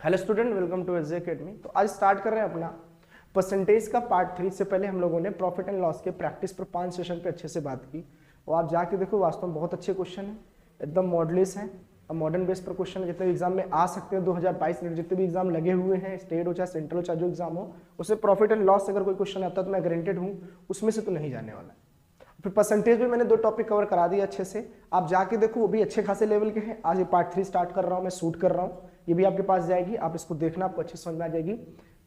Hello student, welcome to SJ academy. तो आज start कर रहे हैं अपना परसेंटेज का पार्ट 3। से पहले हम लोगों ने प्रॉफिट एंड लॉस के प्रैक्टिस पर 5 सेशन पे अच्छे से बात की और आप जाके देखो, वास्तव में बहुत अच्छे क्वेश्चन हैं, एकदम मॉडलिस हैं और मॉडर्न बेस पर क्वेश्चन जितने एग्जाम में आ सकते हैं 2022 में जितने भी एग्जाम लगे हुए हैं, स्टेट हो चाहे सेंट्रल हो चाहे जो एग्जाम हो, उससे प्रॉफिट एंड लॉस अगर कोई क्वेश्चन आता है तो मैं गारंटेड हूँ उसमें से तो नहीं जाने वाला है। फिर परसेंटेज में मैंने 2 टॉपिक कवर करा दिया अच्छे से, आप जाके देखो वो भी अच्छे खासे लेवल के हैं। आज ये पार्ट 3 स्टार्ट कर रहा हूँ, मैं शूट कर रहा हूँ, ये भी आपके पास जाएगी, आप इसको देखना, आपको अच्छे समझ में आ जाएगी।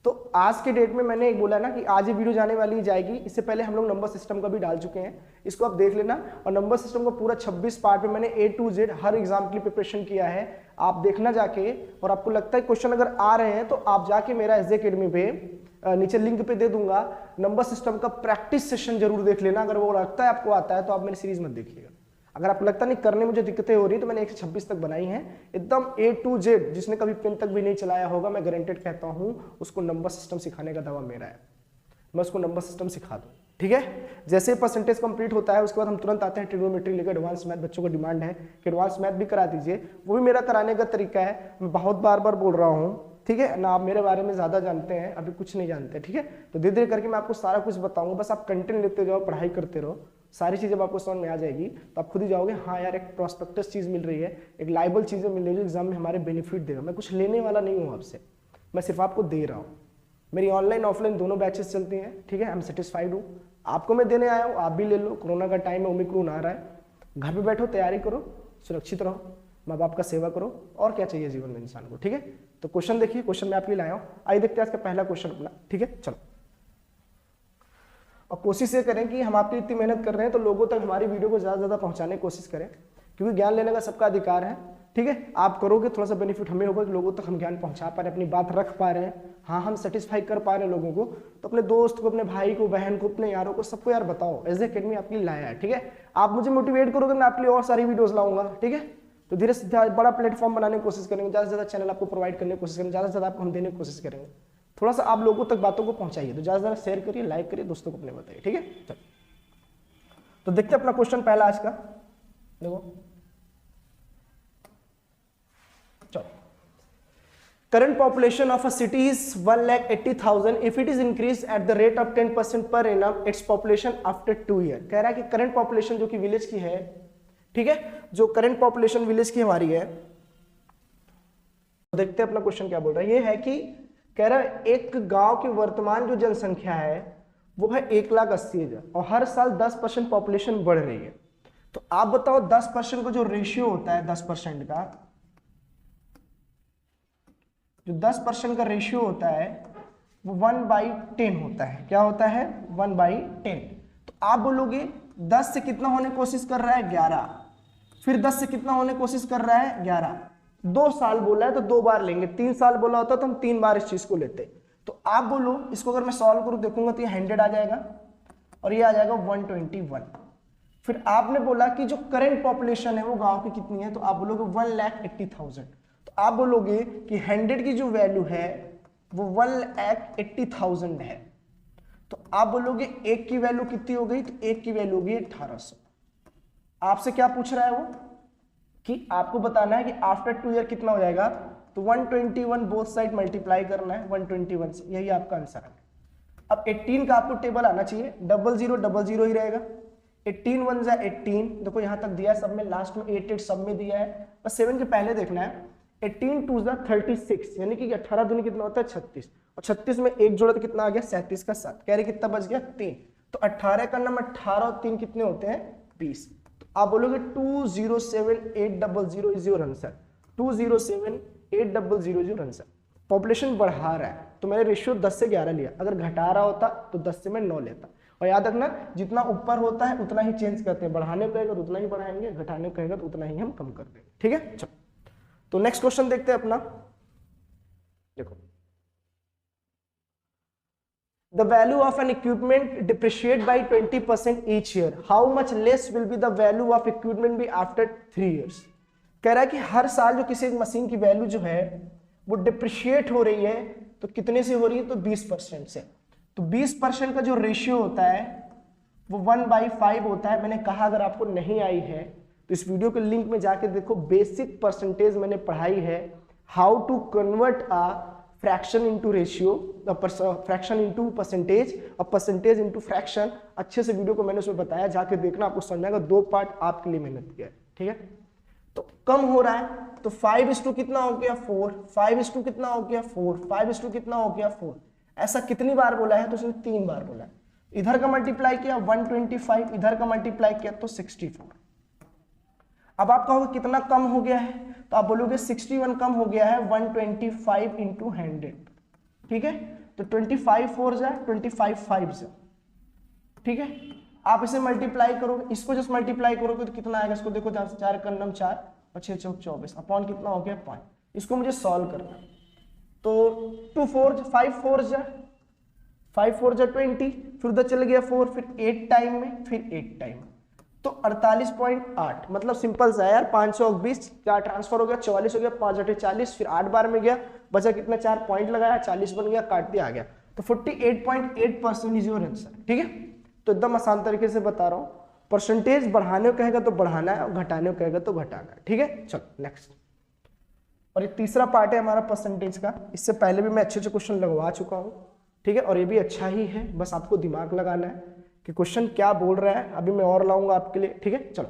तो आज के डेट में मैंने एक बोला ना कि आज ये वीडियो जाने वाली जाएगी, इससे पहले हम लोग नंबर सिस्टम का भी डाल चुके हैं, इसको आप देख लेना। और नंबर सिस्टम का पूरा 26 पार्ट में मैंने A to Z her exam के लिए प्रिपरेशन किया है, आप देखना जाके। और आपको लगता है क्वेश्चन अगर आ रहे हैं तो आप जाके मेरा एसजे अकेडमी पे नीचे लिंक पे दे दूंगा, नंबर सिस्टम का प्रैक्टिस सेशन जरूर देख लेना। अगर वो लगता है आपको आता है तो आप मेरी सीरीज मत देखिएगा। अगर आपको लगता नहीं करने मुझे दिक्कतें हो रही तो मैंने 1 से 26 तक बनाई हैं एकदम A to Z। जिसने कभी पेन तक भी नहीं चलाया होगा, मैं गारंटेड कहता हूं उसको नंबर सिस्टम सिखाने का दावा मेरा है, मैं उसको नंबर सिस्टम सिखा दूं। ठीक है, जैसे परसेंटेज कंप्लीट होता है उसके बाद हम तुरंत आते हैं ट्रिग्नोमेट्री लेकर एडवांस मैथ। बच्चों का डिमांड है कि एडवांस मैथ भी करा दीजिए, वो भी मेरा कराने का तरीका है। मैं बहुत बार बोल रहा हूँ, ठीक है ना, आप मेरे बारे में ज्यादा जानते हैं, अभी कुछ नहीं जानते, ठीक है। तो धीरे धीरे करके मैं आपको सारा कुछ बताऊंगा, बस आप कंटेंट लेते जाओ, पढ़ाई करते रहो, सारी चीजें आपको समझ में आ जाएगी। तो आप खुद ही जाओगे, हाँ यार एक प्रोस्पेक्टस चीज मिल रही है, एक लाइबल चीजें मिल रही है जो एग्जाम में हमारे बेनिफिट देगा। मैं कुछ लेने वाला नहीं हूँ आपसे, मैं सिर्फ आपको दे रहा हूँ। मेरी ऑनलाइन ऑफलाइन दोनों बैचेस चलती हैं, ठीक है। आई एम सेटिस्फाइड हूँ, आपको मैं देने आया हूँ, आप भी ले लो। कोरोना का टाइम है, ओमिक्रॉन आ रहा है, घर पे बैठो, तैयारी करो, सुरक्षित रहो, माँ बाप का सेवा करो, और क्या चाहिए जीवन में इंसान को, ठीक है। तो क्वेश्चन देखिए, क्वेश्चन मैं आपके लिए लाया हूँ, आइए देखते हैं आज का पहला क्वेश्चन अपना, ठीक है। चलो, और कोशिश ये करें कि हम आपकी इतनी मेहनत कर रहे हैं तो लोगों तक हमारी वीडियो को ज़्यादा से ज़्यादा पहुंचाने की कोशिश करें, क्योंकि ज्ञान लेने का सबका अधिकार है, ठीक है। आप करोगे थोड़ा सा बेनिफिट हमें होगा कि लोगों तक हम ज्ञान पहुंचा पा रहे हैं, अपनी बात रख पा रहे हैं, हाँ हम सेटिस्फाई कर पा रहे हैं लोगों को। तो अपने दोस्त को, अपने भाई को, बहन को, अपने यारों को, सबको यार बताओ एसजे अकेडमी आपके लिए लाया है, ठीक है। आप मुझे मोटिवेट करोगे, मैं आपके लिए और सारी वीडियोज लाऊंगा, ठीक है। तो धीरे से बड़ा प्लेटफॉर्म बनाने की कोशिश करेंगे, ज़्यादा से ज़्यादा चैनल आपको प्रोवाइड करने की कोशिश करेंगे, ज़्यादा से ज़्यादा आपको हम देने की कोशिश करेंगे। थोड़ा सा आप लोगों तक बातों को पहुंचाइए, तो ज़्यादा से ज़्यादा शेयर करिए, लाइक करिए, दोस्तों को अपने बताइए, ठीक है। चलो, तो देखते हैं अपना क्वेश्चन पहला आज का, देखो। चलो, current population of a city is 1,80,000 if it is increased at the rate of 10% per annum its population after 2 year। कह रहा है कि करंट पॉपुलेशन जो कि विलेज की है, ठीक है, जो करंट पॉपुलेशन विलेज की हमारी है, तो देखते हैं अपना क्वेश्चन क्या बोल रहा है। ये है कि कह रहा है एक गांव की वर्तमान जो जनसंख्या है वो है 1,80,000 और हर साल 10% पॉपुलेशन बढ़ रही है। तो आप बताओ 10% का जो रेशियो होता है, 10% का जो 10% का रेशियो होता है वो 1/10 होता है। क्या होता है? 1/10। तो आप बोलोगे 10 से कितना होने की कोशिश कर रहा है? 11। फिर 10 से कितना होने की कोशिश कर रहा है? 11। 2 साल बोला है तो 2 बार लेंगे, 3 साल बोला होता तो हम 3 बार इस चीज को लेते। तो आप बोलो इसको अगर मैं सॉल्व करूं देखूंगा तो ये 100 आ जाएगा और ये आ जाएगा 121। फिर आपने बोला कि जो करंट पॉपुलेशन है वो गांव की कितनी है, तो आप बोलोगे 1,80,000। तो आप बोलोगे कि 100 की जो वैल्यू है वो 1,80,000 है। तो आप बोलोगे 1 की वैल्यू कितनी हो गई, तो 1 की वैल्यू हो गई 1800। आपसे क्या पूछ रहा है वो कि आपको बताना है कि आफ्टर 2 ईयर कितना हो जाएगा, तो 121 बोथ साइड मल्टीप्लाई करना है 121 से, यही आपका आंसर है। अब 18 का आपको टेबल आना चाहिए, 0000 ही रहेगा। 18 1 जा 18, देखो यहां तक दिया है, सब में लास्ट में 8 सब में दिया है, बस 7 के पहले देखना है। 18 2 जा 36, यानी कि 18 दूनी कितना होता है 36, और 36 में एक जोड़ा तो कितना आ गया 37 का 7, कह रहे कितना बच गया 3। तो 18 का नाम 18 और 3 कितने होते हैं 20। तो आप बोलोगे 207,800 is your answer. 207,800 is your answer. Population बढ़ा रहा है तो मैंने रेशियो 10 से 11 लिया, अगर घटा रहा होता तो 10 से मैं 9 लेता। और याद रखना जितना ऊपर होता है उतना ही चेंज करते हैं, बढ़ाने को कहेगा तो उतना ही बढ़ाएंगे, घटाने को कहेगा तो उतना ही हम कम कर देंगे, ठीक है। चलो, तो नेक्स्ट क्वेश्चन देखते हैं अपना, देखो। The value of an equipment depreciate by 20% each year. How much less will be the value of equipment be after 3 years? कह रहा है कि हर साल जो किसी मशीन की वैल्यू जो है वो डिप्रिशिएट हो रही है, तो कितने से हो रही है, तो 20% से। तो 20% का जो रेशियो होता है वो 1/5 होता है। मैंने कहा अगर आपको नहीं आई है तो इस वीडियो के लिंक में जाके देखो, बेसिक परसेंटेज मैंने पढ़ाई है, how to convert a fraction into ratio, fraction into percentage और परसेंटेज इनटू फ्रैक्शन। अच्छे से वीडियो को मैंने उसमें बताया, जाके देखना, आपको समझ आएगा। 2 पार्ट आपके लिए मेहनत किया है, ठीक है। तो कम हो रहा है तो 5:2 कितना हो गया 4, 5:2 कितना हो गया 4, 5:2 कितना हो गया 4। ऐसा कितनी बार बोला है? तो उसने 3 बार बोला है। इधर का मल्टीप्लाई किया 125, इधर का मल्टीप्लाई किया तो 64। अब आप कहोगे कितना कम हो गया है, तो आप बोलोगे 61 कम हो गया है 125 इंटू 100, ठीक है। तो 25 4 जाए 25 5 जाए, ठीक है। आप इसे मल्टीप्लाई करोगे, इसको जस्ट मल्टीप्लाई करोगे तो कितना आएगा? इसको देखो, 4 कन्नम 4 और 6 चौक 24 अपॉन कितना हो गया 5। इसको मुझे सॉल्व करना, तो 2 4 5 4 जा 5 4 जा 20, फिर उधर चले गया 4, फिर 8 टाइम में, फिर 8 टाइम में, तो 48.8। मतलब सिंपल सा है यार, 520 क्या ट्रांसफर हो गया 44 हो गया, 5 8 40, फिर 8 बार में गया, बचा कितना 4 पॉइंट लगाया 40 बन गया, काट दिया आ गया। तो 48.8% इज योर आंसर, ठीक है। तो एकदम आसान तरीके से बता रहा हूँ, परसेंटेज बढ़ाने को कहेगा तो बढ़ाना है और घटाने को कहेगा तो घटाना है, ठीक है। चलो नेक्स्ट। और ये तीसरा पार्ट है हमारा परसेंटेज का। इससे पहले भी मैं अच्छे क्वेश्चन लगवा चुका हूँ, ठीक है, और ये भी अच्छा ही है, बस आपको दिमाग लगाना है कि क्वेश्चन क्या बोल रहा है। अभी मैं और लाऊंगा आपके लिए, ठीक है। चलो,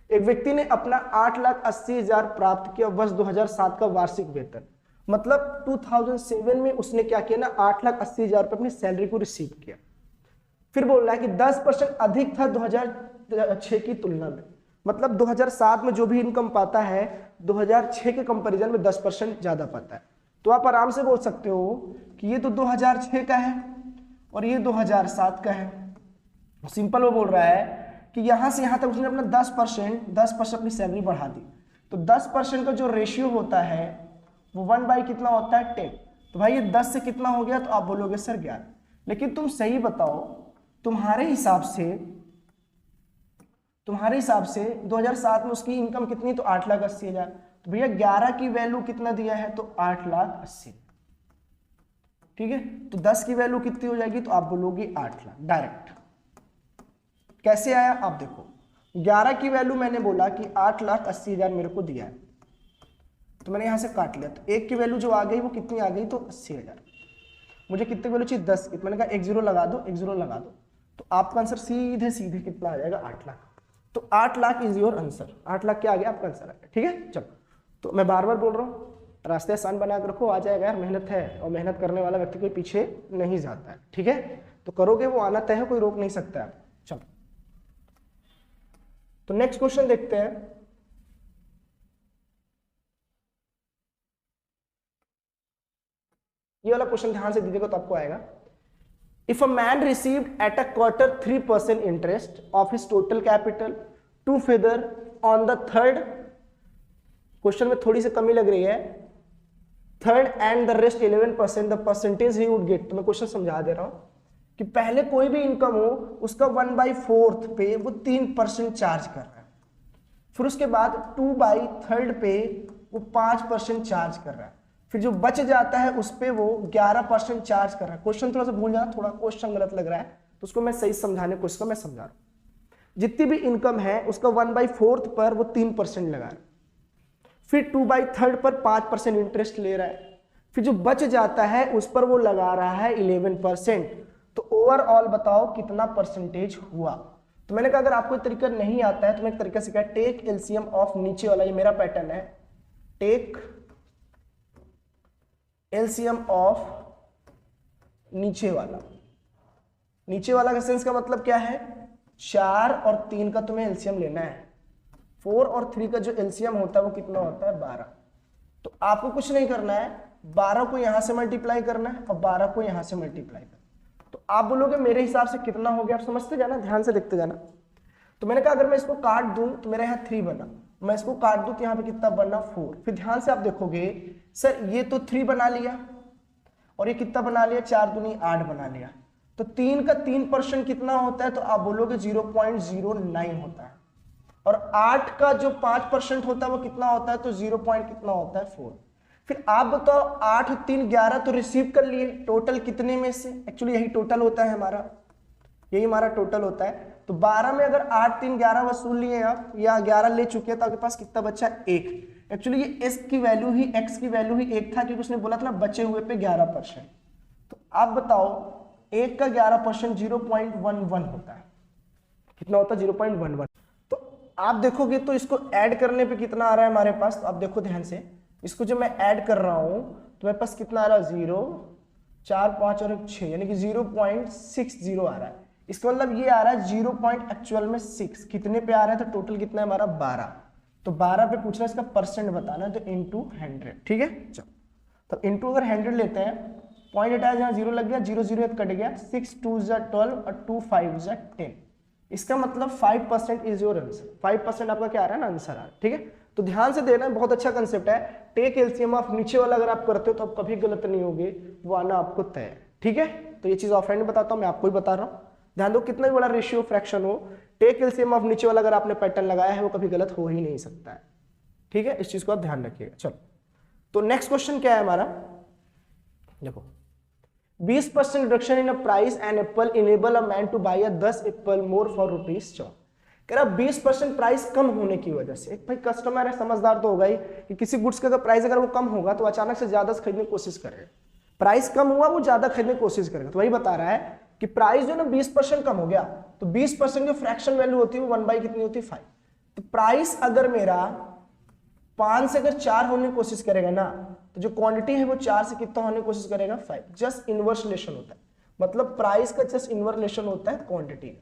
एक व्यक्ति ने अपना 8,80,000 प्राप्त किया वर्ष 2007 का वार्षिक वेतन, मतलब 2007 में उसने क्या किया ना, 8,80,000 रुपये अपनी सैलरी को रिसीव किया। फिर बोल रहा है कि 10% अधिक था 2006 की तुलना में, मतलब 2007 में जो भी इनकम पाता है 2006 के कंपैरिजन में 10% ज्यादा पाता है। तो आप आराम से बोल सकते हो कि ये तो 2006 का है और ये 2007 का है। सिंपल वो बोल रहा है कि यहां से यहां तक उसने अपना 10% अपनी सैलरी बढ़ा दी। तो 10% का जो रेशियो होता है वो 1 by कितना होता है 10। तो भाई ये 10 से कितना हो गया, तो आप बोलोगे सर 11। लेकिन तुम सही बताओ, तुम्हारे हिसाब से 2007 में उसकी इनकम कितनी, तो 8,80,000। तो भैया 11 की वैल्यू कितना दिया है, तो 8,80,000, ठीक है। तो 10 की वैल्यू कितनी हो जाएगी, तो आप बोलोगे 8 लाख डायरेक्ट। कैसे आया आप देखो, 11 की वैल्यू मैंने बोला कि 8,80,000 मेरे को दिया है, तो मैंने यहां से काट लिया। तो 1 की वैल्यू जो आ गई वो कितनी आ गई, तो 80,000। मुझे कितने वैल्यू चाहिए, 10 की। मैंने कहा 1 0 लगा दो, 1 0 लगा दो, तो आपका आंसर सीधे सीधे कितना आ जाएगा, 8 लाख। तो 8 lakh is your answer. 8 lakh क्या आ गया आपका आंसर आ गया, ठीक है। चलो, तो मैं बार बार बोल रहा हूँ, रास्ते आसान बना कर रखो, आ जाएगा यार। मेहनत है और मेहनत करने वाला व्यक्ति कोई पीछे नहीं जाता है, ठीक है। तो करोगे, वो आना तय है, कोई रोक नहीं सकता है। चलो, तो नेक्स्ट क्वेश्चन देखते हैं। ये वाला क्वेश्चन ध्यान से दीजिएगा तो आपको आएगा। If a man received at a quarter 3% interest of his total capital to further on the third, question में थोड़ी सी कमी लग रही है, third and the rest 11%, the percentage he would get. तो मैं क्वेश्चन समझा दे रहा हूं कि पहले कोई भी इनकम हो उसका 1/4 पे वो 3% चार्ज कर रहा है, फिर उसके बाद 2/3 पे वो 5% चार्ज कर रहा है, फिर जो बच जाता है उस पे वो 11% चार्ज कर रहा है। क्वेश्चन थोड़ा सा भूल जाना, थोड़ा क्वेश्चन गलत लग रहा है, तो उसको मैं सही समझाने की कोशिश मैं समझा रहा हूं। जितनी भी इनकम है उसका 1/4 पर वो 3% लगा रहा है, फिर 2/3 पर 5% इंटरेस्ट ले रहा है, फिर जो बच जाता है उस पर वो लगा रहा है 11%। तो ओवरऑल बताओ कितना परसेंटेज हुआ। तो मैंने कहा अगर आपको तरीका नहीं आता है तो मैं एक तरीका सिखाया, टेक एलसीएम ऑफ नीचे वाला, ये मेरा पैटर्न है, टेक एलसीएम ऑफ नीचे वाला। नीचे वाला का सेंस का मतलब क्या है, 4 और 3 का तुम्हें एलसीएम लेना है। 4 और 3 का जो एलसीएम होता है वो कितना होता है 12। तो आपको कुछ नहीं करना है, 12 को यहां से मल्टीप्लाई करना है और 12 को यहां से मल्टीप्लाई करना है। तो आप बोलोगे मेरे हिसाब से कितना हो गया, आप समझते जाना, ध्यान से देखते जाना। तो मैंने कहा अगर मैं इसको काट दूं तो मेरे यहाँ 3 बना, मैं इसको काट दूं तो यहाँ पे कितना बना 4। फिर ध्यान से आप देखोगे सर ये तो 3 बना लिया और ये कितना बना लिया, 4 दूनी 8 बना लिया। तो 3 का 3% कितना होता है, तो आप बोलोगे 0.09 होता है। और 8 का जो 5% होता है वो कितना होता है, तो 0. कितना होता है 4। फिर आप बताओ 8 3 11 तो रिसीव कर लिए, टोटल कितने में से, एक्चुअली यही टोटल होता है हमारा, यही हमारा टोटल होता है। तो 12 में अगर 8 3 11 वसूल लिए आप या 11 ले चुके हैं तो आपके पास कितना बचा 1। एक्चुअली ये s की वैल्यू ही x की वैल्यू ही 1 था, क्योंकि उसने बोला था ना बचे हुए पे 11%। तो आप बताओ 1 का 11% 0.11 होता है, कितना होता है 0.11। तो आप देखोगे तो इसको ऐड करने पे कितना आ रहा है हमारे पास, तो आप देखो ध्यान से, इसको जब मैं ऐड कर रहा हूं तो मेरे पास कितना आ रहा है 0, 4, 5 और 1 6, यानी कि 0.60 आ रहा है। इसका मतलब ये आ रहा है 0. एक्चुअल में 6, कितने पे आ रहा है तो टोटल कितना है हमारा 12। तो 12 पे पूछ रहा है इसका परसेंट बताना है, तो इंटू 100, ठीक है। चलो तो इंटू अगर 100 लेते हैं, पॉइंट हटाया जहां 0 लग गया, 0 0 कट गया, 6 2 12 और 2 5 10। इसका मतलब 5% इज योर आंसर, 5% आपका क्या आ रहा है ना आंसर आ रहा है, ठीक है। तो ध्यान से देना, बहुत अच्छा कंसेप्ट है। टेक एलसीएम ऑफ नीचे वाला अगर आप करते हो तो आप कभी गलत नहीं होगे, वो आना आपको तय है, ठीक है। तो ये चीज ऑफलाइन में बताता हूं, मैं आपको ही बता रहा हूं। ध्यान दो, कितना भी बड़ा रेशियो फ्रैक्शन हो, टेक एलसीएम ऑफ नीचे वाला अगर आपने पैटर्न लगाया है वो कभी गलत हो ही नहीं सकता है, ठीक है। इस चीज को आप ध्यान रखिएगा। चलो तो नेक्स्ट क्वेश्चन क्या है हमारा, देखो 20% reduction in a price and apple enable a man to buy 10 apple more for ₹4। कह रहा 20% प्राइस कम होने की वजह से, एक भाई कस्टमर है समझदार तो होगा ही कि किसी गुड्स का प्राइस अगर वो कम होगा तो अचानक से ज्यादा खरीदने की कोशिश करेगा, प्राइस कम हुआ वो ज्यादा खरीदने की कोशिश करेगा। तो वही बता रहा है कि प्राइस जो ना 20% कम हो गया, तो 20% जो फ्रैक्शन वैल्यू होती है वो 1 बाई कितनी होती है 5। तो प्राइस अगर मेरा 5 से अगर 4 होने की कोशिश करेगा ना, तो जो क्वांटिटी है वो 4 से कितना होने की कोशिश करेगा 5। जस्ट इनवर्स रिलेशन होता है, मतलब प्राइस का जस्ट इनवर्स रिलेशन होता है क्वांटिटी का।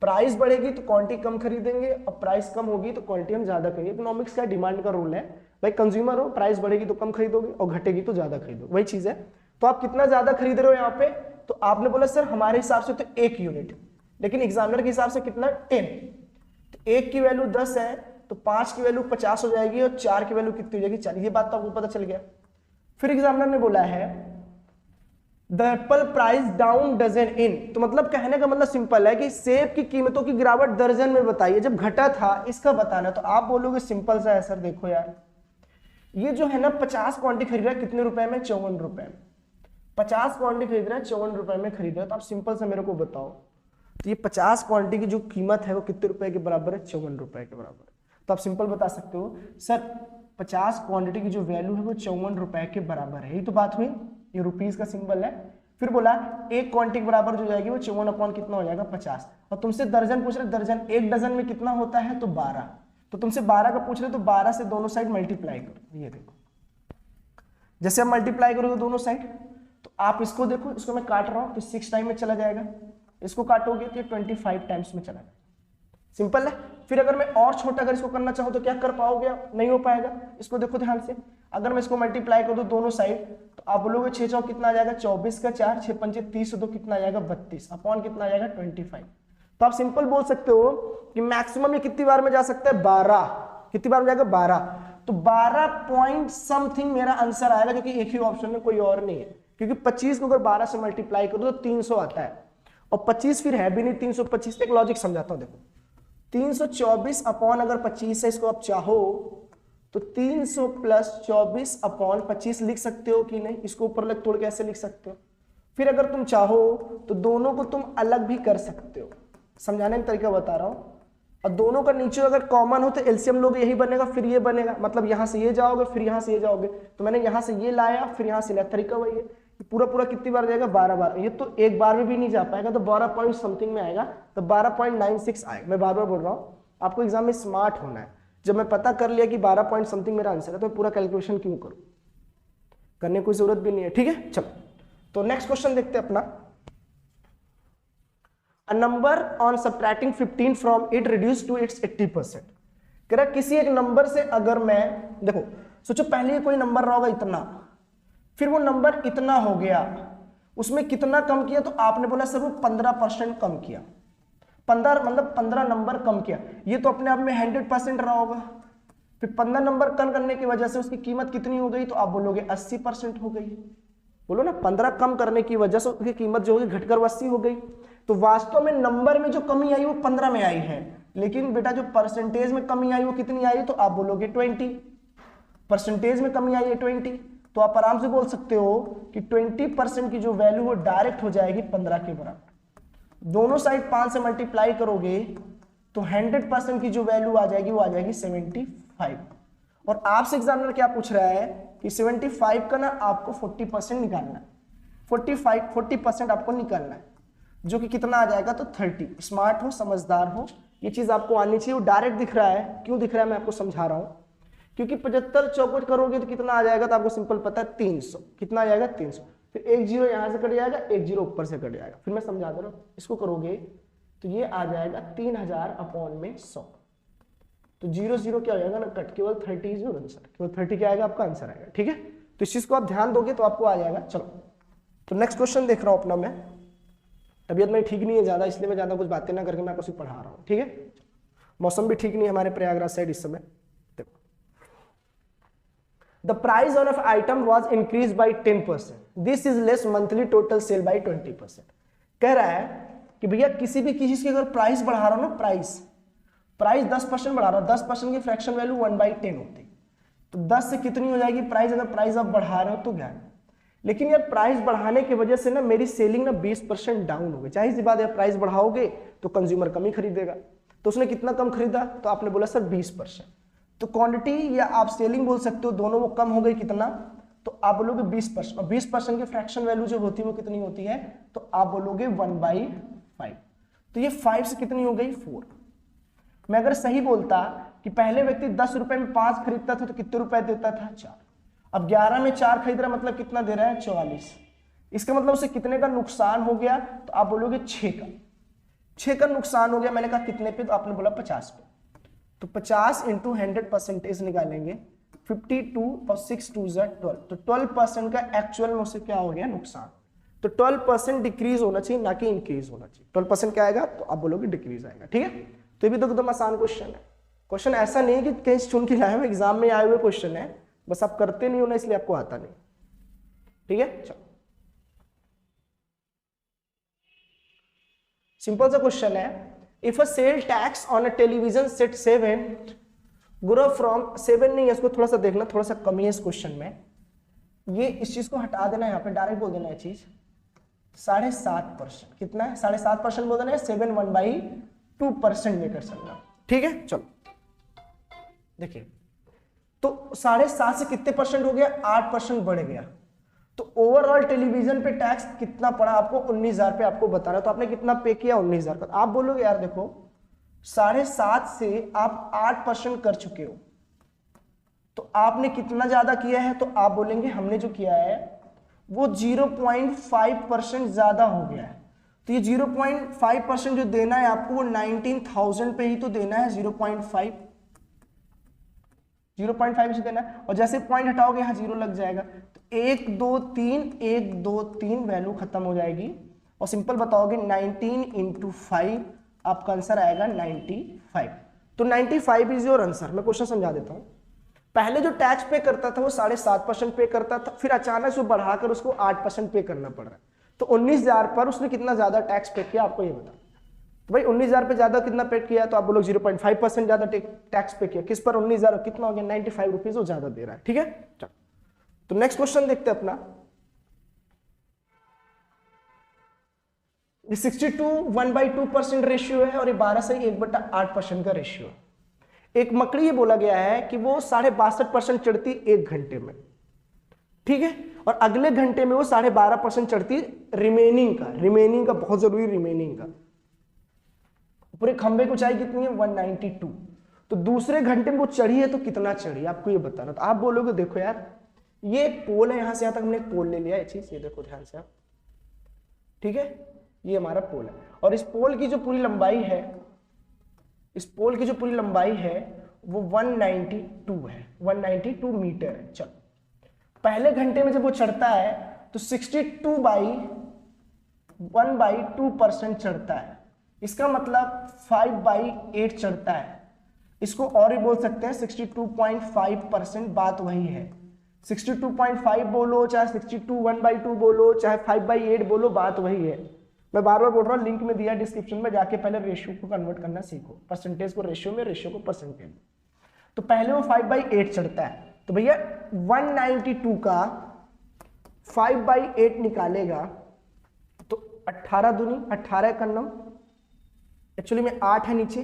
प्राइस बढ़ेगी तो क्वांटिटी कम खरीदेंगे, और प्राइस कम होगी तो क्वांटिटी हम ज्यादा खरीदेंगे। इकोनॉमिक्स का डिमांड का रूल है भाई, कंज्यूमर हो, प्राइस बढ़ेगी तो कम खरीदोगे और घटेगी तो ज्यादा खरीदोगे, वही चीज है। तो आप कितना ज्यादा खरीद रहे हो यहाँ पे, तो आपने बोला सर हमारे हिसाब से तो 1 यूनिट, लेकिन एग्जामिनर के हिसाब से कितना 10। तो 1 की वैल्यू 10 है तो 5 की वैल्यू 50 हो जाएगी और 4 की वैल्यू कितनी हो जाएगी 40। ये बात तो आपको पता चल गया। फिर एग्जामिनर ने बोला है the apple price down dozen in, तो मतलब कहने का मतलब सिंपल है कि सेब की कीमतों की गिरावट दर्जन में बताइए, जब घटा था इसका बताना। तो आप बोलोगे सिंपल सा है सर, देखो यार ये जो है ना 50 क्वांटिटी खरीद रहा है कितने रुपए में, 54 रुपए में। 50 क्वांटिटी खरीद रहा है 54 रुपए में खरीद रहा है, तो आप सिंपल से मेरे को बताओ तो ये 50 क्वांटिटी की जो कीमत है वो कितने रुपए के बराबर है, 54 रुपए के बराबर। तो आप सिंपल बता सकते हो सर 50 क्वांटिटी की जो वैल्यू है वो 54 रुपए के बराबर है, यही तो बात हुई। ये रुपीस का सिंबल है। फिर बोला एक क्वांटिटी बराबर जो जाएगी वो 54 अपॉन कितना हो जाएगा 50। और तुमसे दर्जन पूछ रहे, दर्जन एक डजन में कितना होता है तो 12। तो तुमसे 12 का पूछ रहे तो 12 से दोनों साइड मल्टीप्लाई करो। ये देखो जैसे आप मल्टीप्लाई करोगे दोनों साइड, तो आप इसको देखो, इसको मैं काट रहा हूं तो 6 टाइम में चला जाएगा, इसको काटोगे तो 25 टाइम्स में चला जाएगा। सिंपल है। फिर अगर मैं और छोटा अगर इसको करना चाहूं तो क्या कर पाओगे, नहीं हो पाएगा। इसको देखो ध्यान से, अगर मैं इसको मल्टीप्लाई कर दूं दोनों साइड, तो आप बोलोगे 6 चौक कितना आ जाएगा 24 का 4, 6 पंचे 30 2 कितना आ जाएगा 32 अपॉन कितना आ जाएगा 25। तो आप सिंपल बोल सकते हो कि मैक्सिमम ये कितनी बार में जा सकता है 12। कितनी बार में जाएगा 12। तो 12 पॉइंट समथिंग मेरा आंसर आएगा, क्योंकि एक ही ऑप्शन में कोई और नहीं है। क्योंकि 25 को अगर 12 से मल्टीप्लाई करो तो 300 आता है, और 25 फिर है भी नहीं 325। एक लॉजिक समझाता हूं, देखो 324 अपॉन अगर 25 है, इसको आप चाहो तो 300 प्लस 24 अपॉन 25 लिख सकते हो कि नहीं, इसको ऊपर लग तोड़ के ऐसे लिख सकते हो। फिर अगर तुम चाहो तो दोनों को तुम अलग भी कर सकते हो, समझाने का तरीका बता रहा हूं। और दोनों का नीचे अगर कॉमन हो तो एलसीएम लोगे यही बनेगा, फिर ये बनेगा, मतलब यहां से ये जाओगे फिर यहां से ये जाओगे। तो मैंने यहां से ये लाया फिर यहां से लाया, तरीका वही है। पूरा पूरा कितनी बार जाएगा 12 बार। ये तो एक बार में भी नहीं जा पाएगा, तो 12 पॉइंट समथिंग में आएगा, तो 12.96 आएगा। मैं बार बार बोल रहा हूं, आपको एग्जाम में स्मार्ट होना है। जब मैं पता कर लिया कि 12 पॉइंट समथिंग मेरा आंसर है, तो पूरा कैलकुलेशन क्यों करूं, करने की जरूरत भी नहीं है, ठीक है। चलो तो नेक्स्ट क्वेश्चन देखते हैं अपना। A number on subtracting 15 from it reduced to its 80%। कह रहा किसी एक नंबर से अगर मैं, देखो सोचो पहले कोई नंबर रहा होगा इतना, फिर वो नंबर इतना हो गया, उसमें कितना कम किया, तो आपने बोला सर वो 15% कम किया। 15 मतलब 15 नंबर कम किया, ये तो अपने आप में 100% रहा होगा। फिर 15 नंबर कम करने की वजह से उसकी कीमत कितनी हो गई, तो आप बोलोगे 80% हो गई। बोलो ना 15 कम करने की वजह से उसकी कीमत जो होगी घटकर 80 हो गई। तो वास्तव में नंबर में जो कमी आई वो 15 में आई है, लेकिन बेटा जो परसेंटेज में कमी आई वो कितनी आई, तो आप बोलोगे 20। परसेंटेज में कमी आई है 20, तो आप आराम से बोल सकते हो कि 20% की जो वैल्यू वो डायरेक्ट हो जाएगी 15 के बराबर। दोनों साइड 5 से मल्टीप्लाई करोगे तो 100% की जो वैल्यू आ जाएगी वो आ जाएगी 75। और आपसे एग्जामिनर क्या पूछ रहा है कि 75 का ना आपको 40% निकालना है, 40% आपको निकालना है, जो कि कितना आ जाएगा तो 30। स्मार्ट हो, समझदार हो, ये चीज आपको आनी चाहिए। वो डायरेक्ट दिख रहा है, क्यों दिख रहा है मैं आपको समझा रहा हूँ, क्योंकि 75 चौपट करोगे तो कितना आ जाएगा, तो आपको सिंपल पता है 300। कितना आ जाएगा 300, फिर एक जीरो यहां से कट जाएगा, एक जीरो ऊपर से कट जाएगा, फिर मैं समझा दे रहा हूँ। इसको करोगे तो ये आ जाएगा 3000 अपॉन में 100, तो 0 क्या हो जाएगा ना कट, केवल 30 इज योर आंसर, केवल 30 क्या आएगा आपका आंसर आएगा। ठीक है, तो इस चीज को आप ध्यान दोगे तो आपको आ जाएगा। चलो तो नेक्स्ट क्वेश्चन देख रहा हूं अपना मैं। तबीयत मेरी ठीक नहीं है ज्यादा, इसलिए मैं ज्यादा कुछ बातें ना करके मैं आपको सिर्फ पढ़ा रहा हूँ। ठीक है, मौसम भी ठीक नहीं है हमारे प्रयागराज साइड इस समय। देखो, the price on of item was increase by 10%, this is less monthly total sale by 20%। कह रहा है कि भैया किसी भी चीज की अगर प्राइस बढ़ा रहा हो ना, प्राइस 10% बढ़ा रहा हो, 10% की फ्रैक्शन वैल्यू 1/10 होती है, तो 10 से कितनी हो जाएगी प्राइस, अगर प्राइस आप बढ़ा रहे हो तो क्या है। लेकिन यार प्राइस बढ़ाने की वजह से ना मेरी सेलिंग ना 20% डाउन हो गई। जाहिर सी बात है, प्राइस बढ़ाओगे तो कंज्यूमर कम ही खरीदेगा, तो उसने कितना कम खरीदा, तो आपने बोला सर 20%, तो क्वांटिटी या आप सेलिंग बोल सकते हो, दोनों वो कम हो गई कितना, तो आप बोलोगे 20%, और 20% की फ्रैक्शन वैल्यू जो होती है वो कितनी होती है, तो आप बोलोगे 1/5। तो ये 5 से कितनी हो गई 4। मैं अगर सही बोलता कि पहले व्यक्ति 10 रुपए में 5 खरीदता था तो कितने रुपए देता था 4, अब 11 में 4 खरीद रहा, मतलब कितना दे रहा है 44। इसका मतलब उसे कितने का नुकसान हो गया, तो आप बोलोगे 6 का नुकसान हो गया। मैंने कहा कितने पे, तो आपने बोला 50 पे, तो 50 इंटू 100% निकालेंगे, 52 और 6 2 12, तो 12% का एक्चुअल में उसे क्या हो गया नुकसान। तो 12% डिक्रीज होना चाहिए, ना कि इंक्रीज होना चाहिए। 12% क्या आएगा, तो आप बोलोगे डिक्रीज आएगा। ठीक है, तो ये भी तो एकदम आसान क्वेश्चन है। क्वेश्चन ऐसा नहीं है कि कहीं चुन के लाए हुए, एग्जाम में आए हुए क्वेश्चन है, बस आप करते नहीं हो ना, इसलिए आपको आता नहीं। ठीक है, चलो सिंपल सा क्वेश्चन है, if a sale tax on a television set 7 grow from 7 नहीं है, इसको थोड़ा सा देखना, थोड़ा सा कमी है इस क्वेश्चन में, ये इस चीज को हटा देना, यहाँ पे डायरेक्ट बोल देना है चीज 7.5%। कितना है 7.5% बोल देना है, 7 1/2% लेकर चलना। ठीक है, चलो देखिए, तो 7.5 से कितने परसेंट हो गया, 8% बढ़ गया, तो ओवरऑल टेलीविजन पे टैक्स कितना पड़ा आपको, 19,000 पे आपको बताना, तो आपने कितना पे किया 19,000 का। आप बोलोगे यार देखो 7.5 से आप 8% कर चुके हो, तो आपने कितना ज्यादा किया है, तो आप बोलेंगे हमने जो किया है वो 0.5% ज्यादा हो गया है। तो ये 0.5% जो देना है आपको, वो 19,000 पे ही तो देना है, 0.5 से देना है, और जैसे पॉइंट हटाओगे यहाँ 0 लग जाएगा, तो 1 2 3 वैल्यू खत्म हो जाएगी, और सिंपल बताओगे 19 इंटू 5, आपका आंसर आएगा 95। तो 95 इज योर आंसर। मैं क्वेश्चन समझा देता हूँ। पहले जो टैक्स पे करता था वो 7.5% पे करता था, फिर अचानक से बढ़ाकर उसको 8% पे करना पड़ रहा है, तो 19,000 पर उसने कितना ज्यादा टैक्स पे किया आपको ये बता। तो भाई 19,000 पे ज्यादा कितना पे किया, तो आप बोलो 0.5% ज्यादा टैक्स पे किया। किस पर, 19,000, कितना हो गया 95 रुपीज वो ज्यादा दे रहा है। ठीक है, चलो तो नेक्स्ट क्वेश्चन देखते हैं अपना। ये 62 1/2% रेशियो है, और ये 12 से 1/8% का रेशियो है। एक मकड़ी ये बोला गया है कि वो 62.5% चढ़ती 1 घंटे में, ठीक है, और अगले घंटे में वो 12.5% चढ़ती रिमेनिंग का बहुत जरूरी, रिमेनिंग का। पूरे खंबे की ऊंचाई कितनी है 192, तो दूसरे घंटे में वो चढ़ी है तो कितना चढ़ी आपको ये बताना। तो आप बोलोगे देखो यार ये एक पोल है, यहां से यहां तक हमने एक पोल ले लिया, ये चीज ये देखो ध्यान से आप, ठीक है, ये हमारा पोल है, और इस पोल की जो पूरी लंबाई है, इस पोल की जो पूरी लंबाई है वो 192 है, 192 मीटर है। चलो पहले घंटे में जब वो चढ़ता है तो 62/1/2% चढ़ता है, इसका मतलब 5/8 चढ़ता है। इसको और ही बोल सकते हैं 62.5%, बात वही है। 62.5 बोलो, चाहे 62 1/2 बोलो, चाहे 5/8 बोलो, बात वही है। मैं बार बार बोल रहा हूँ, लिंक में दिया डिस्क्रिप्शन में, जाके पहले रेशियो को कन्वर्ट करना सीखो, परसेंटेज को रेशियो में, रेशियो को परसेंटेज में। तो पहले वो 5/8 चढ़ता है, तो भैया 192 का 5/8 निकालेगा तो 18 दूनी 18 का नम, एक्चुअली में 8 है नीचे,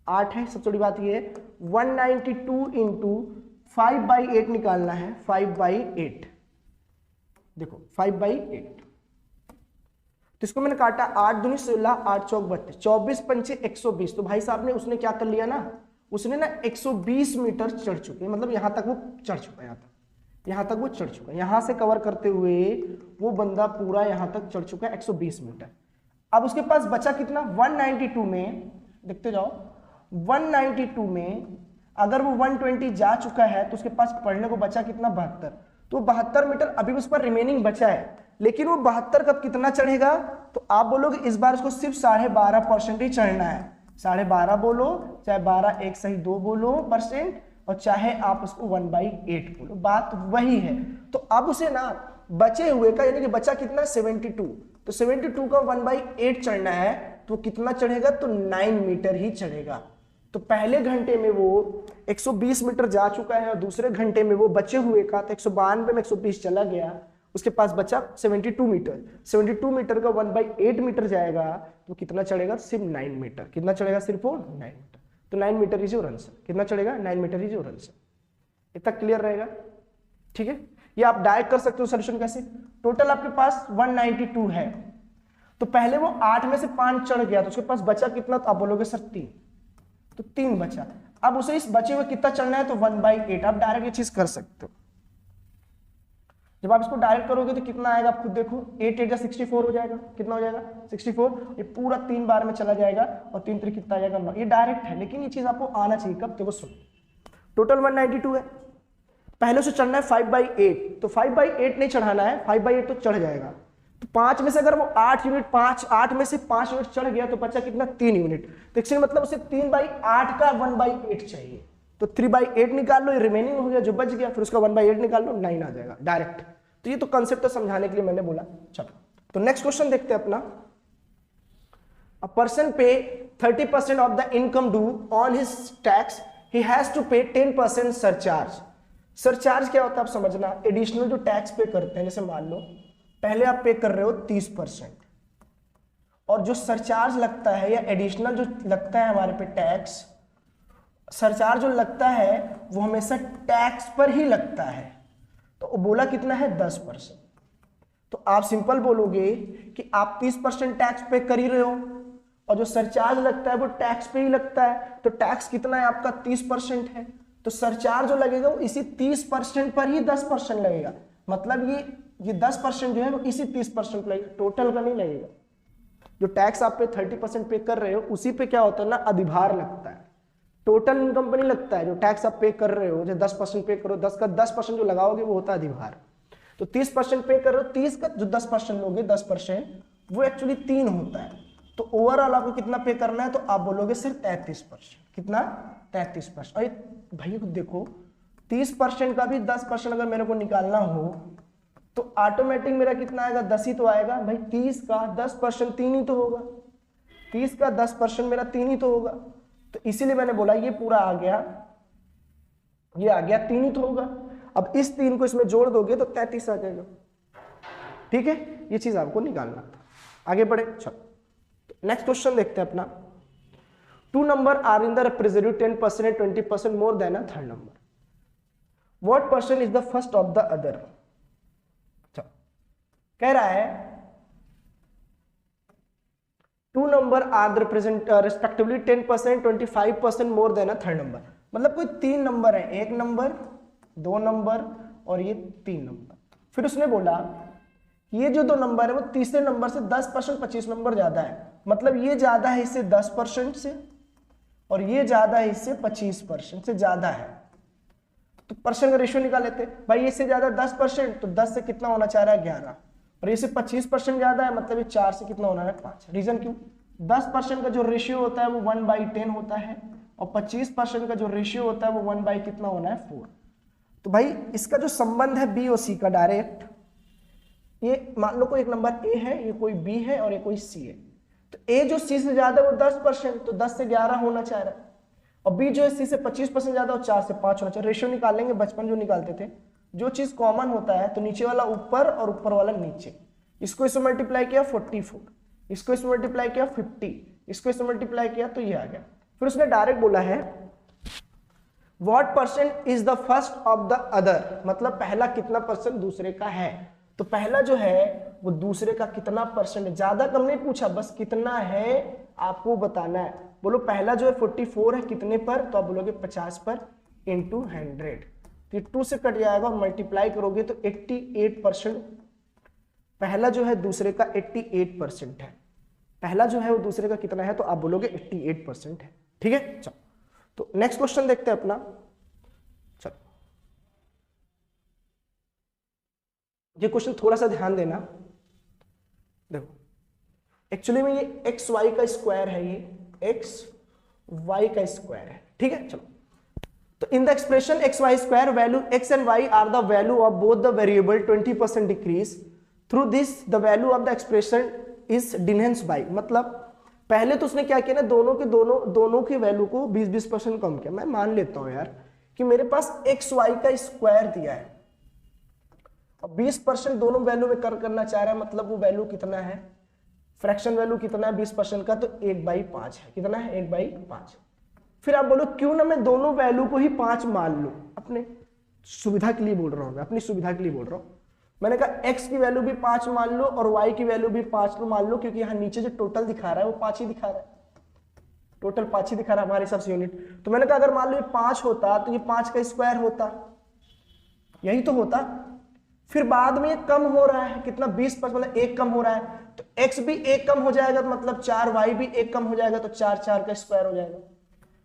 8 है। सबसे बड़ी बात ये है 192 इंटू 5/8 निकालना है, 5/8। देखो 5/8, तो इसको मैंने काटा 8 दूनी 16, 8 चौक 32, 24 पंचे 120। तो भाई साहब ने उसने क्या कर लिया ना, उसने ना 120 मीटर चढ़ चुके, मतलब यहां तक वो चढ़ चुका है, यहां तक वो चढ़ चुका है, यहां से कवर करते हुए वो बंदा पूरा यहां तक चढ़ चुका है 120 मीटर। अब उसके पास बचा कितना, 192 में, देखते जाओ 192 में अगर वो 120 जा चुका है तो उसके पास पढ़ने को बचा कितना, 72। तो 72 मीटर अभी उस पर रिमेनिंग बचा है, लेकिन वो 72 कब कितना चढ़ेगा, तो आप बोलोगे इस बार उसको सिर्फ 12.5% ही चढ़ना है। 12.5 बोलो, चाहे 12 1 सही 2 बोलो परसेंट, और चाहे आप उसको 1/8 बोलो, बात वही है। तो अब उसे ना बचे हुए का यानी कि बचा कितना, 72, तो 72 का 1/8 चढ़ना है, तो कितना चढ़ेगा, तो 9 मीटर ही चढ़ेगा। तो पहले घंटे में वो 120 मीटर जा चुका है और दूसरे घंटे में वो बचे हुए का, तो 192 में 120 चला गया, उसके पास बचा 72 मीटर। 72 मीटर का 1/8 मीटर जाएगा तो कितना चढ़ेगा, सिर्फ 9 मीटर। कितना चढ़ेगा, सिर्फ वो 9 मीटर। तो 9 मीटर इज योर आंसर। कितना चढ़ेगा, 9 मीटर इज योर आंसर। इतना क्लियर रहेगा, ठीक है। ये आप डायरेक्ट कर सकते हो सोल्यूशन कैसे, टोटल आपके पास 192 है, तो पहले वो 8 में से 5 चढ़ गया, तो उसके पास बचा कितना, तो आप बोलोगे सर 3, तो 3 बचा। अब उसे इस बचे हुए कितना चढ़ना है, तो 1/8। आप डायरेक्ट ये चीज कर सकते हो। जब आप इसको डायरेक्ट करोगे तो कितना आएगा, आप खुद देखो, 8 8 64 हो जाएगा। कितना हो जाएगा, 64। ये पूरा 3 बार में चला जाएगा और 3 3 कितना आ जाएगा, 9। ये डायरेक्ट है, लेकिन ये चीज आपको आना चाहिए कब, देखो सुनो, टोटल 192 है, पहले से चढ़ना है 5/8, तो 5/8 नहीं चढ़ाना है, 5/8 तो चढ़ जाएगा। तो 5 में से अगर वो 8 यूनिट 8 में से 5 यूनिट चढ़ गया तो बचा कितना, 3 यूनिट। तो इससे मतलब उसे 3/8 का 1/8 चाहिए, तो 3/8 निकाल लो, ये रिमेनिंग हो गया जो बच गया, फिर उसका 1/8 निकाल लो, 9 आ जाएगा डायरेक्ट। तो ये तो कंसेप्ट तो समझाने के लिए मैंने बोला। चलो तो नेक्स्ट क्वेश्चन देखते हैं अपना। अ person pay 30% of the income due on his tax, he has to pay 10% surcharge. Surcharge क्या होता है आप समझना, एडिशनल जो टैक्स पे करते हैं, जैसे मान लो पहले आप पे कर रहे हो 30%, और जो सरचार्ज लगता है या एडिशनल जो लगता है हमारे पे टैक्स, सरचार्ज जो लगता है वो हमेशा टैक्स पर ही लगता है। तो बोला कितना है, 10%। तो आप सिंपल बोलोगे कि आप 30% टैक्स पे कर ही रहे हो, और जो सरचार्ज लगता है वो टैक्स पे ही लगता है, तो टैक्स कितना है आपका, 30% है, तो सरचार्ज जो लगेगा वो इसी 30% पर ही 10% लगेगा। मतलब ये 10% जो है वो इसी 30% लगेगा, टोटल का नहीं लगेगा। जो टैक्स आप पे 30% पे कर रहे हो उसी पे क्या होता है ना, अधिभार लगता है, टोटल इनकम पे नहीं लगता है। जो टैक्स आप पे कर रहे हो, जो 10% पे करो, 10 का 10% जो लगाओगे वो होता है अधिभार। तो 30% पे कर रहे हो, 30 का जो 10% लोगे 10% वो एक्चुअली 3 होता है। तो ओवरऑल आपको कितना पे करना है, तो आप बोलोगे सिर्फ 33%। कितना, 33%। और भाई देखो 30% का भी 10% अगर मेरे को निकालना हो तो ऑटोमेटिक मेरा कितना आएगा, 10 ही तो आएगा भाई। 30 का 10% 3 ही तो होगा, 30 का 10% मेरा 3 ही तो होगा। तो इसीलिए मैंने बोला ये पूरा आ गया, ये आ गया 3 ही तो होगा। अब इस 3 को इसमें जोड़ दोगे तो 33 आ जाएगा। ठीक है, ये चीज आपको निकालना था। आगे बढ़े, चलो नेक्स्ट क्वेश्चन देखते हैं अपना। 2 number are in the representative 10% and 20% more than a third number, what person is the first of the other. कह रहा है 2 number are represent respectively 10%, 25% more than a third number. मतलब कोई 3 नंबर है, 1 number, 2 number और ये 3 number. फिर उसने बोला ये जो 2 नंबर है वो तीसरे नंबर से 10% 25 नंबर ज्यादा है। मतलब ये ज्यादा है इससे 10% से, और ये ज्यादा है इससे 25% से ज्यादा है। तो परसेंट का रेशियो निकाल लेते भाई। इससे ज्यादा 10%, तो 10 से कितना होना चाह रहा है, 11। और इससे 25% ज्यादा है, मतलब ये 4 से कितना होना है, 5। रीजन क्यों, 10% का जो रेशियो होता है वो 1/10 होता है, और 25% का जो रेशियो होता है वो 1 कितना होना है, 4। तो भाई इसका जो संबंध है बी और सी का डायरेक्ट, ये मान लो कोई एक नंबर ए है, ये कोई बी है और ये कोई सी है। तो ए जो सी से ज्यादा है वो 10%, तो 10 से 11 होना चाह रहा है, और बी जो है सी से 25% ज्यादा और 4 से 5 होना चाहिए। रेशियो निकाल लेंगे, बचपन जो निकालते थे, जो चीज कॉमन होता है तो नीचे वाला ऊपर और ऊपर वाला नीचे। इसको इसमें मल्टीप्लाई किया 44, इसको इसमें मल्टीप्लाई किया 50, इसको इसमें मल्टीप्लाई किया तो ये आ गया। फिर उसने डायरेक्ट बोला है what percent is the first of the other, मतलब पहला कितना परसेंट दूसरे का है। तो पहला जो है वो दूसरे का कितना परसेंट है, ज्यादा कम नहीं पूछा, बस कितना है आपको बताना है। बोलो पहला जो है 44 है कितने पर, तो आप बोलोगे 50 पर इंटू 100, तो 2 से कट जाएगा और मल्टीप्लाई करोगे तो 88%। पहला जो है दूसरे का 88% है, पहला जो है वो दूसरे का कितना है, तो आप बोलोगे 88% है। ठीक है, चलो तो नेक्स्ट क्वेश्चन देखते हैं अपना। चलो ये क्वेश्चन थोड़ा सा ध्यान देना, देखो एक्चुअली में ये एक्स वाई का स्क्वायर है, ये एक्स वाई का स्क्वायर है। ठीक है, चलो तो in the expression X Y square value X and Y are the value of both the variable 20% decrease through this the value of the expression is diminished by. मतलब पहले तो उसने क्या किया ना, दोनों की वैल्यू को 20-20% कम किया। मैं मान लेता हूं यार कि मेरे पास एक्स वाई का स्क्वायर दिया है, अब 20% दोनों वैल्यू में करना चाह रहा है, मतलब वो वैल्यू कितना है, फ्रैक्शन वैल्यू कितना है 20% का, तो 1/5 है। कितना है, 1/5। फिर आप बोलो क्यों ना मैं दोनों वैल्यू को ही 5 मान लूं, अपने सुविधा के लिए बोल रहा हूं, मैं अपनी सुविधा के लिए बोल रहा हूं। मैंने कहा x की वैल्यू भी 5 मान लो और y की वैल्यू भी 5 मान लो, क्योंकि यहाँ नीचे जो टोटल दिखा रहा है वो 5 ही दिखा रहा है, टोटल 5 ही दिखा रहा है हमारे हिसाब से यूनिट। तो मैंने कहा अगर मान लो ये 5 होता तो ये 5 का स्क्वायर होता, यही तो होता। फिर बाद में ये कम हो रहा है कितना, 20%, मतलब 1 कम हो रहा है, तो x भी 1 कम हो जाएगा, मतलब 4, y भी 1 कम हो जाएगा, तो 4 का स्क्वायर हो जाएगा।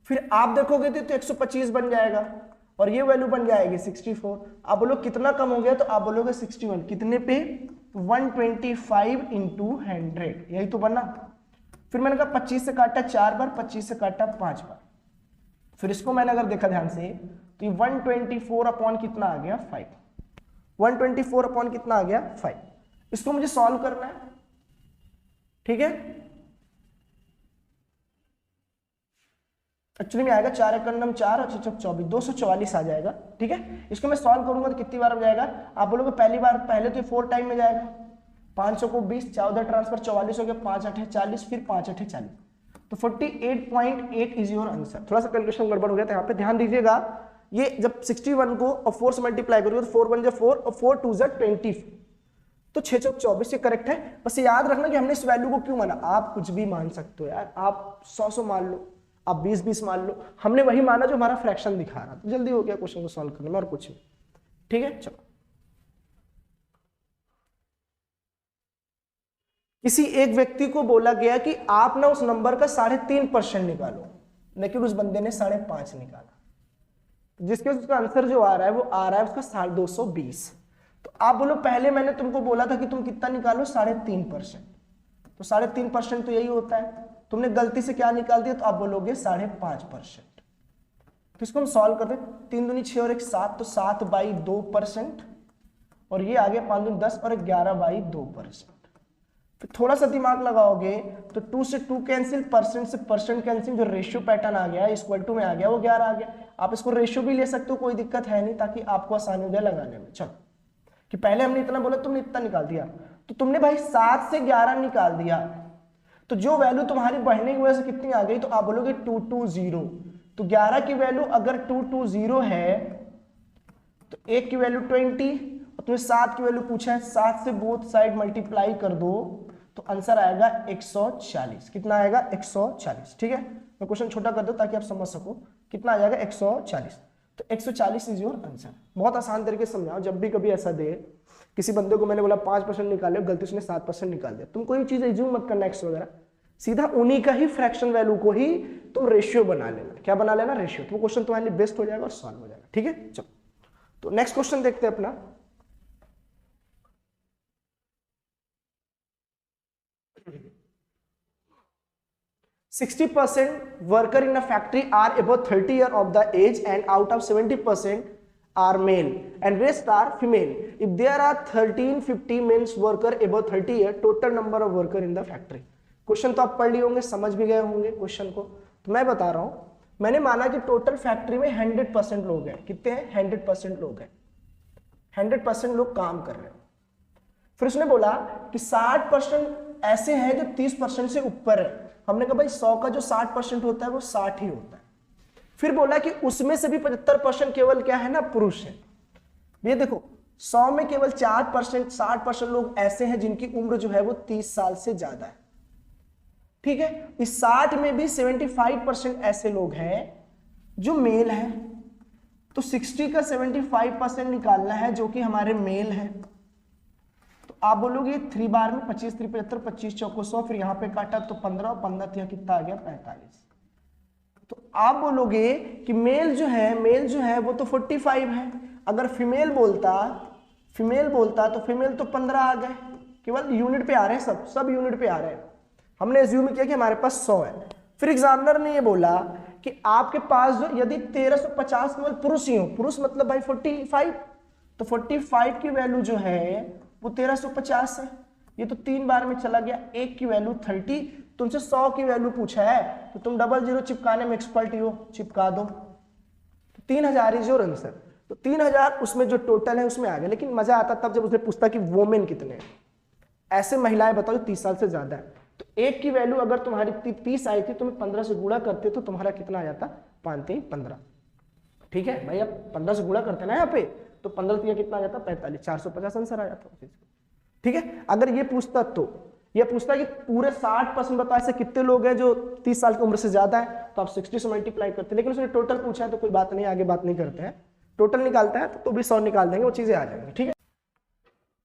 फिर आप देखोगे तो 125 बन जाएगा और ये वैल्यू बन जाएगी 64। आप बोलो कितना कम हो गया, तो आप बोलोगे 61। कितने पे, 125 इंटू 100, यही तो बना। फिर मैंने कहा 25 से काटा 4 बार, 25 से काटा 5 बार। फिर इसको मैंने अगर देखा ध्यान से तो ये 124 अपॉन कितना आ गया, 5। 124 अपॉन कितना आ गया, 5। इसको मुझे सॉल्व करना है। ठीक है, एक्चुअली में आएगा 4 एकम 4 और 24, 244 आ जाएगा। ठीक है, इसको मैं सॉल्व करूंगा तो कितनी बार हो जाएगा, आप बोलोगे पहली बार पहले तो 4 टाइम में जाएगा, 500 को 20, 14 ट्रांसफर 44 हो गया, 5 8 40, फिर 5 8 40, तो 48.8 इज योर आंसर। थोड़ा सा कैलकुलेशन गड़बड़ हो गया था यहाँ पे, ध्यान दीजिएगा। ये जब 61 को और 4 से मल्टीप्लाई करोगे तो 4 1 जा 4 और 4 2 जा 20, तो 6 चौक 24 ये करेक्ट है। बस याद रखना कि हमने इस वैल्यू को क्यों माना। आप कुछ भी मान सकते हो यार, आप 100 मान लो, आप 20 मान लो, हमने वही माना जो हमारा फ्रैक्शन दिखा रहा। तो जल्दी हो गया क्वेश्चन को सॉल्व करने में, और कुछ नहीं। ठीक है, चलो किसी एक व्यक्ति को बोला गया कि आप ना उस नंबर का 3.5% निकालो, लेकिन उस बंदे ने 5.5 निकाला, जिसके उसका आंसर जो आ रहा है वो आ रहा है उसका 220। तो आप बोलो पहले मैंने तुमको बोला था कि तुम कितना निकालो, 3.5%, तो 3.5% तो यही होता है, तुमने गलती से क्या निकाल दिया, तो आप बोलोगे 5.5%। तो इसको हम सॉल्व करते हैं, 3 दूनी 6 और 1 7, तो 7/2%, और ये आ गया 5 दूनी 10 और 11/2%। फिर थोड़ा सा दिमाग लगाओगे तो 2 से 2 कैंसिल, परसेंट से परसेंट कैंसिल, जो रेशियो पैटर्न आ गया इक्वल टू में आ गया वो 11 आ गया। आप इसको रेशियो भी ले सकते हो, कोई दिक्कत है नहीं, ताकि आपको आसानी हो जाए लगाने में। चलो कि पहले हमने इतना बोला, तुमने इतना निकाल दिया, तो तुमने भाई 7 से 11 निकाल दिया, तो जो वैल्यू तुम्हारी बढ़ने की वजह से कितनी आ गई, तो आप बोलोगे 220। तो 11 की वैल्यू अगर 220 है तो 1 की वैल्यू 20, और तुम्हें 7 की वैल्यू पूछा है, 7 से बोथ साइड मल्टीप्लाई कर दो तो आंसर आएगा 140। कितना आएगा, 140। ठीक है, मैं क्वेश्चन छोटा कर दूं ताकि आप समझ सको, कितना आ जाएगा 140। तो 140 इज योर आंसर। बहुत आसान तरीके से समझाओ, जब भी कभी ऐसा दे, किसी बंदे को मैंने बोला 5% निकाले, गलती से 7% निकाल दिया, तुम कोई चीज एज्यूम मत करना एक्स वगैरह, सीधा उन्हीं का ही फ्रैक्शन वैल्यू को ही तुम रेशियो बना लेना। क्या बना लेना, रेशियो। तो वो क्वेश्चन तुम्हारे लिए बेस्ट हो जाएगा और सॉल्व हो जाएगा। ठीक है, चलो तो नेक्स्ट क्वेश्चन देखते हैं अपना। "60% worker in a factory are above 30 years of the age, and out of 70% are male and rest are female. If there are 1350 men worker above 30 years, total number of worker in the factory." Question तो आप पढ़ लिए होंगे, समझ भी गए होंगे question को, तो मैं बता रहा हूं। मैंने माना कि टोटल फैक्ट्री में 100% लोग हैं। कितने हैं, 100% लोग हैं, 100% लोग काम कर रहे हैं। फिर उसने बोला कि 60% ऐसे हैं जो 30% से ऊपर है। हमने कहा भाई 100 का जो 60% होता है वो 60 ही होता है। फिर बोला कि उसमें से भी 75% केवल क्या है ना, पुरुष है। ये देखो 100 में केवल 4% 60% लोग ऐसे हैं जिनकी उम्र जो है वो 30 साल से ज्यादा है। ठीक है, इस 60 में भी 75% ऐसे लोग हैं जो मेल हैं। तो 60 का 75% निकालना है जो कि हमारे मेल है। तो आप बोलोगे 3 बार में 25 3 75, 25 चौको 100, फिर यहाँ पे काटा तो 15 और 15 कितना आ गया 45। तो आप बोलोगे कि मेल जो है वो तो 45 है। अगर फीमेल बोलता तो फीमेल तो 15 आ गए। केवल यूनिट पे आ रहे हैं, सब यूनिट पे आ रहे हैं। हमने एज्यूम किया कि हमारे पास 100 है। फिर एग्जामिनर ने ये बोला कि आपके पास जो यदि 1350 केवल पुरुष ही हो, पुरुष मतलब भाई 45, तो 45 की वैल्यू जो है वो 1350 है। ये तो 3 बार में चला गया, एक की वैल्यू 30। तुमसे 100 की वैल्यू पूछा है तो तुम 00 चिपकाने में एक्सपर्ट ही हो, चिपका दो। तो 3000 इज योर आंसर। तो 3000 उसमें जो टोटल है उसमें आ गया। लेकिन मजा आता तब जब उसने पूछता कि वोमेन कितने हैं, ऐसे महिलाएं बताओ जो 30 साल से ज्यादा है। तो एक की वैल्यू अगर तुम्हारी 30 आई थी, तुम्हें 15 से गुणा करते तो तुम्हारा कितना आ जाता, 5 3 15। ठीक है भाई, अब 15 से गुणा करते ना यहाँ पे, तो 15 3 कितना आ जाता, 45, 450 आंसर आ जाता। ठीक है, अगर ये पूछता तो ये पूछता कि पूरे 60% बता ऐसे कितने लोग हैं जो 30 साल की उम्र से ज्यादा है, तो आप 60 से मल्टीप्लाई करते हैं। लेकिन उसने टोटल पूछा है तो कोई बात नहीं, आगे बात नहीं करते हैं। टोटल निकालता है तो भी 100 निकाल देंगे, वो चीजें आ जाएंगी। ठीक है,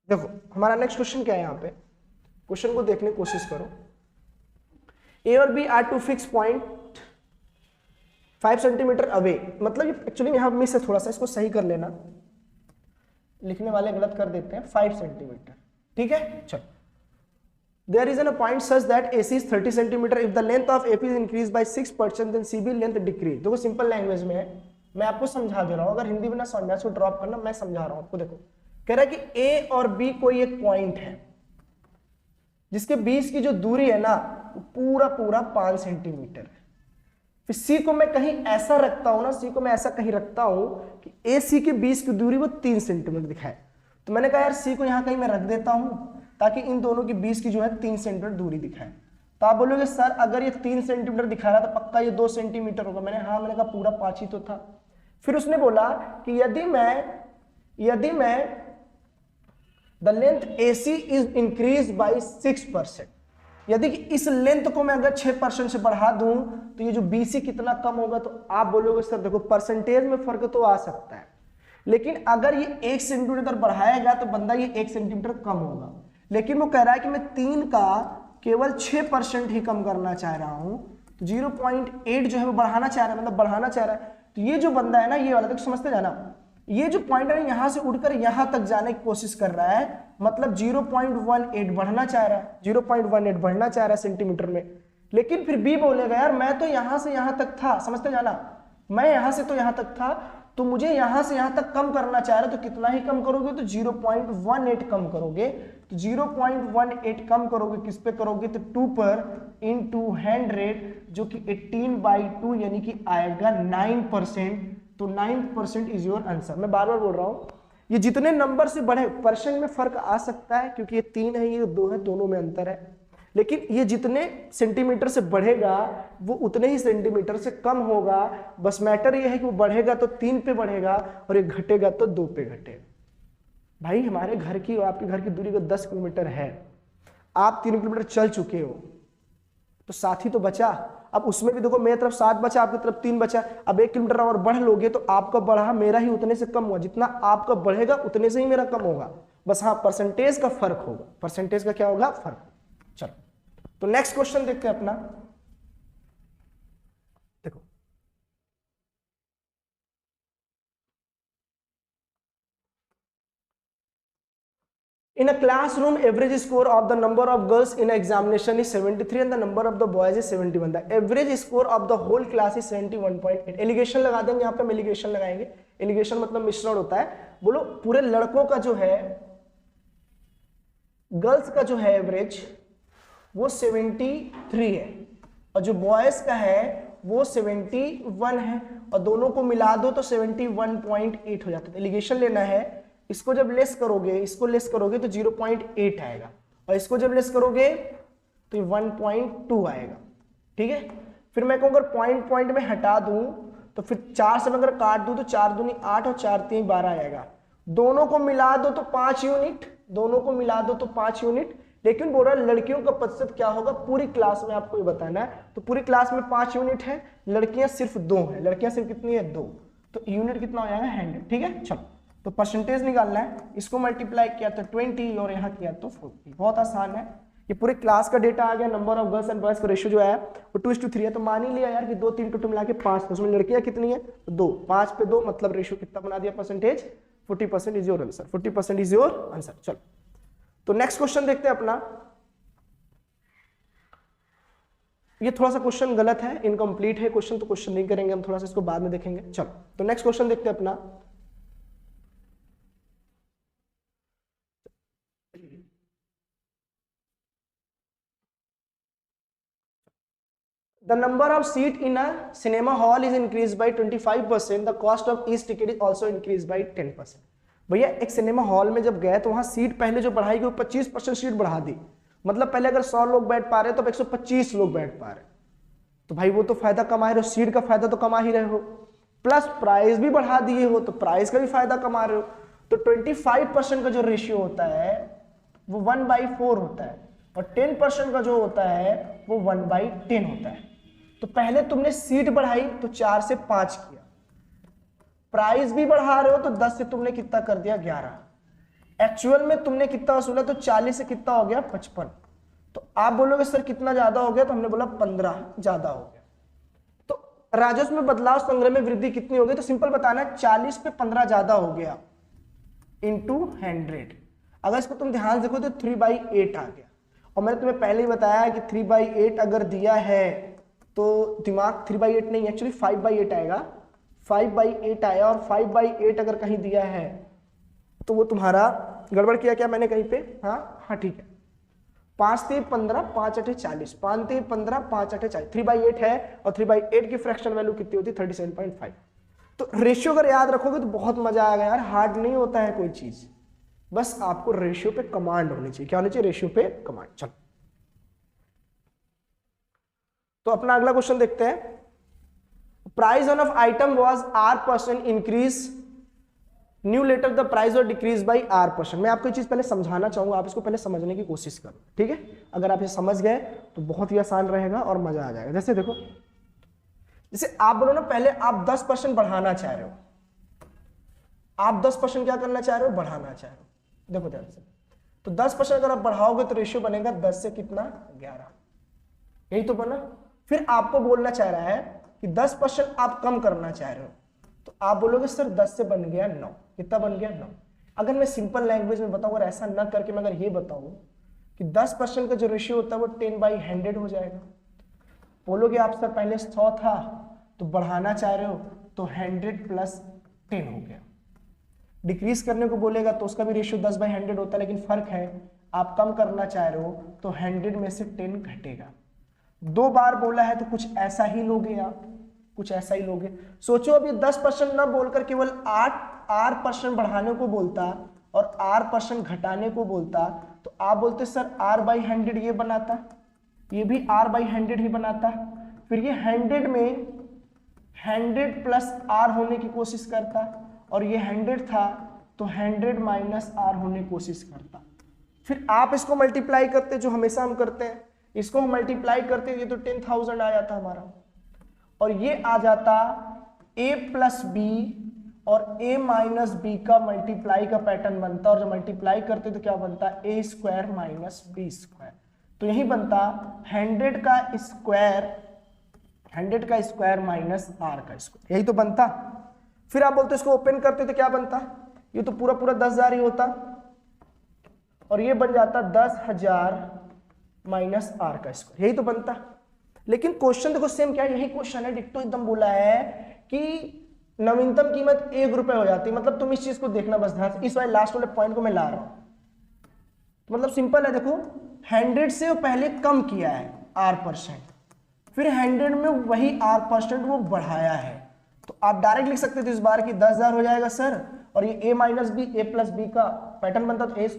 देखो हमारा नेक्स्ट क्वेश्चन क्या है। यहाँ पे क्वेश्चन को देखने की कोशिश करो। ए और B are two fix point 5 centimetre away, मतलब एक्चुअली यहाँ में से थोड़ा सा इसको सही कर लेना, लिखने वाले गलत कर देते हैं, 5 सेंटीमीटर। ठीक है, चलो। There is a point such that AC is 30 centimeter. If the length of AP is increased by 6%, then CB length decrease. देखो सिंपल लैंग्वेज में है, मैं आपको समझा दे रहा हूँ। अगर हिंदी में ना समझा इसको ड्रॉप करना, मैं समझा रहा हूँ आपको। देखो कह रहा है कि A और B कोई एक पॉइंट है जिसके बीच की जो दूरी है ना पूरा 5 सेंटीमीटर है। फिर C को मैं कहीं ऐसा रखता हूं ना, C को मैं ऐसा कहीं रखता हूं कि AC के बीच की दूरी वो 3 सेंटीमीटर दिखाए। तो मैंने कहा यार C को यहां कहीं मैं रख देता हूं ताकि इन दोनों के बीच की जो है 3 सेंटीमीटर दूरी दिखाए। तो आप बोलोगे सर अगर ये 3 सेंटीमीटर दिखा रहा तो पक्का ये 2 सेंटीमीटर होगा। मैंने कहा पूरा 5 ही तो था। फिर उसने बोला कि यदि मैं the length AC is increase by 6%, यदि कि इस लेंथ को मैं अगर 6% से बढ़ा दूं तो ये जो BC कितना कम होगा। तो आप बोलोगे सर देखो परसेंटेज में फर्क तो आ सकता है, लेकिन अगर ये 1 सेंटीमीटर बढ़ाएगा तो बंदा ये 1 सेंटीमीटर कम होगा। लेकिन वो कह रहा है कि मैं 3 का केवल 6% ही कम करना चाह रहा हूं, तो 0.8 जो है वो बढ़ाना चाह रहा है, मतलब बढ़ाना चाह रहा है। तो ये जो बंदा है ना, ये वाला, तो समझते जाना, ये जो पॉइंट है यहां से उड़कर यहां तक जाने की कोशिश कर रहा है, मतलब 0.18 बढ़ना चाह रहा है, 0.18 बढ़ना चाह रहा है सेंटीमीटर में। लेकिन फिर B बोलेगा यार मैं तो यहां से यहां तक था, समझते जाना, मैं यहां से तो यहां तक था, तो मुझे यहां से यहां तक कम करना चाह रहा है। तो कितना ही कम करोगे, तो 0.18 कम करोगे। तो 0.18 कम करोगे किस पे करोगे, तो 2 पर इंटू 100, जो कि 18/2 यानी कि आएगा 9%। तो 9% इज योर आंसर। मैं बार बार बोल रहा हूं, ये जितने नंबर से बढ़े परसेंट में फर्क आ सकता है, क्योंकि ये 3 है ये 2 है, दोनों में अंतर है। लेकिन ये जितने सेंटीमीटर से बढ़ेगा वो उतने ही सेंटीमीटर से कम होगा। बस मैटर ये है कि वो बढ़ेगा तो 3 पे बढ़ेगा और ये घटेगा तो 2 पे घटेगा। भाई हमारे घर की और आपके घर की दूरी को 10 किलोमीटर है, आप 3 किलोमीटर चल चुके हो, तो 7 ही तो बचा। अब उसमें भी देखो मेरी तरफ 7 बचा, आपकी तरफ 3 बचा। अब 1 किलोमीटर और बढ़ लोगे तो आपका बढ़ा मेरा ही उतने से कम हुआ, जितना आपका बढ़ेगा उतने से ही मेरा कम होगा। बस हाँ परसेंटेज का फर्क होगा, परसेंटेज का क्या होगा, फर्क। चलो तो नेक्स्ट क्वेश्चन देखते हैं अपना। देखो in a classroom average score of the number of girls in an examination is 73 and the number of the boys is 71. The average score of the whole class is 71.8. Allegation लगा देंगे, यहाँ पे हम allegation लगाएंगे। Allegation मतलब मिश्रण होता है। बोलो पूरे लड़कों का जो है, गर्ल्स का जो है एवरेज वो 73 है और जो बॉयज का है वो 71 है, और दोनों को मिला दो तो 71.8 हो जाता है। एलिगेशन लेना है, इसको जब लेस करोगे, इसको लेस करोगे तो 0.8 आएगा, और इसको जब लेस करोगे तो ये 1.2 आएगा, ठीक है। फिर मैं कहूँ अगर पॉइंट पॉइंट में हटा दूं तो फिर 4 से मैं अगर काट दूं तो 4 दूनी 8 और 4 3 12 आएगा। दोनों को मिला दो तो 5 यूनिट, दोनों को मिला दो तो 5 यूनिट। लेकिन बोल रहा है लड़कियों का प्रतिशत क्या होगा पूरी क्लास में, आपको ये बताना है। तो पूरी क्लास में 5 यूनिट है, लड़कियां सिर्फ 2 है। लड़कियां सिर्फ कितनी है? 2। तो यूनिट कितना हो जाएगा? 100, ठीक है। चलो तो परसेंटेज निकालना है, इसको मल्टीप्लाई किया तो 20 और यहाँ किया तो 40। बहुत आसान है। ये पूरे क्लास का डेटा आ गया। Number of girls and boys का रेशियो जो है वो 2:3 है। तो मान ही लिया यार कि 2 3 टोटल मिला के 5, उसमें लड़कियां कितनी है? 2। 5 पे 2 मतलब रेशियो कितना बना दिया? Percentage 40% is your answer. 40% is your answer. चलो तो नेक्स्ट क्वेश्चन देखते हैं अपना। ये थोड़ा सा क्वेश्चन गलत है, इनकम्प्लीट है क्वेश्चन, तो क्वेश्चन नहीं करेंगे हम, थोड़ा सा इसको बाद में देखेंगे। चलो तो नेक्स्ट क्वेश्चन देखते हैं अपना। The number of seat in a cinema hall is increased by 25%. The cost of each ticket is also increased by 10%. भैया एक सिनेमा हॉल में जब गए तो वहां सीट पहले जो बढ़ाई गई 25% सीट बढ़ा दी। मतलब पहले अगर 100 लोग बैठ पा रहे तो अब 125 लोग बैठ पा रहे। तो भाई वो तो फायदा कमा रहे हो, सीट का फायदा तो कमा ही रहे हो, प्लस प्राइस भी बढ़ा दिए हो तो प्राइस का भी फायदा कमा रहे हो। तो 25% का जो रेशियो होता है वो 1/4 होता है और 10% का जो होता है वो 1/10 होता है। तो पहले तुमने सीट बढ़ाई तो 4 से 5 किया, प्राइस भी बढ़ा रहे हो तो 10 से तुमने कितना कर दिया? 11। एक्चुअल में तुमने कितना वसूला? तो 40 से कितना हो गया? 55। तो आप बोलोगे सर कितना ज्यादा हो गया? तो हमने बोला 15 ज्यादा हो गया। तो राजस्व में बदलाव, संग्रह में वृद्धि कितनी हो गई? तो सिंपल बताना है 40 पे 15 ज्यादा हो गया इंटू 100। अगर इसको तुम ध्यान से देखो तो 3/8 आ गया। और मैंने तुम्हें पहले ही बताया कि 3/8 अगर दिया है तो दिमाग 3/8 नहीं, एक्चुअली 5/8 आएगा। 5/8 आया और 5/8 अगर कहीं दिया है तो वो तुम्हारा गड़बड़ किया क्या मैंने कहीं पे? हाँ ठीक है। 5 3 15 5 8 40, 5 3 15 5 8 40, 3/8 है और 3/8 की फ्रैक्शन वैल्यू कितनी होती है? 37.5। तो रेशियो अगर याद रखोगे तो बहुत मजा आएगा यार। हार्ड नहीं होता है कोई चीज, बस आपको रेशियो पे कमांड होनी चाहिए। क्या होनी चाहिए? रेशियो पे कमांड। चलो तो अपना अगला क्वेश्चन देखते हैं। Price on of item was R% increase, new later the price और डिक्रीज बाई R%। मैं आपको ये चीज पहले समझाना चाहूंगा, आप इसको पहले समझने की कोशिश करो, ठीक है। अगर आप ये समझ गए तो बहुत ही आसान रहेगा और मजा आ जाएगा। जैसे देखो, जैसे आप बोलो ना पहले आप 10% बढ़ाना चाह रहे हो, आप 10% क्या करना चाह रहे हो? बढ़ाना चाह रहे हो। देखो ध्यान से, तो 10% अगर आप बढ़ाओगे तो रेशियो बनेगा 10 से कितना? 11। यही तो बना। फिर आपको बोलना चाह रहा है कि 10% आप कम करना चाह रहे हो, तो आप बोलोगे सर 10 से बन गया 9। कितना बन गया? 9। अगर मैं सिंपल लैंग्वेज में बताऊं और ऐसा ना करके मैं अगर ये बताऊं कि 10% का जो रेशियो होता है वो 10/100 हो जाएगा, बोलोगे आप सर पहले 100 था तो बढ़ाना चाह रहे हो तो 100 + 10 हो गया। डिक्रीज करने को बोलेगा तो उसका भी रेशियो 10/100 होता है, लेकिन फर्क है आप कम करना चाह रहे हो तो 100 में से 10 घटेगा। 2 बार बोला है तो कुछ ऐसा ही लोगे आप, कुछ ऐसा ही लोगे। सोचो अब ये 10% ना बोलकर केवल R% बढ़ाने को बोलता और R% घटाने को बोलता तो आप बोलते सर R/100 ये बनाता, ये भी R/100 ही बनाता। फिर ये 100 में 100 + R होने की कोशिश करता और ये 100 था तो 100 - R होने की कोशिश करता। फिर आप इसको मल्टीप्लाई करते जो हमेशा हम करते हैं, इसको हम मल्टीप्लाई करते ये तो 10,000 आ जाता हमारा, और ये आ जाता A + B और A - B का मल्टीप्लाई का पैटर्न बनता, और जब मल्टीप्लाई करते तो क्या बनता? A² - B²। तो यही बनता 100 का स्क्वायर, 100 का स्क्वायर माइनस R का स्क्वायर, यही तो बनता। फिर आप बोलते इसको ओपन करते तो क्या बनता? ये तो पूरा पूरा 10,000 ही होता और ये बन जाता 10,000 माइनस R का स्क्वायर, यही तो बनता। लेकिन क्वेश्चन देखो सेम क्या है, यही क्वेश्चन है, डिट्टो एकदम बोला है कि नवीनतम कीमत 1 रुपए हो जाती है। मतलब तुम इस चीज को देखना बस ध्यान से, इस वाले लास्ट वाले पॉइंट को मैं ला रहा हूं। तो मतलब सिंपल है, देखो 100 से पहले कम किया है R%, फिर 100 में वही R% वो बढ़ाया है। तो आप डायरेक्ट लिख सकते थे इस बार की 10,000 हो जाएगा सर, और ये A - B, A + B का पैटर्न बनता तो A²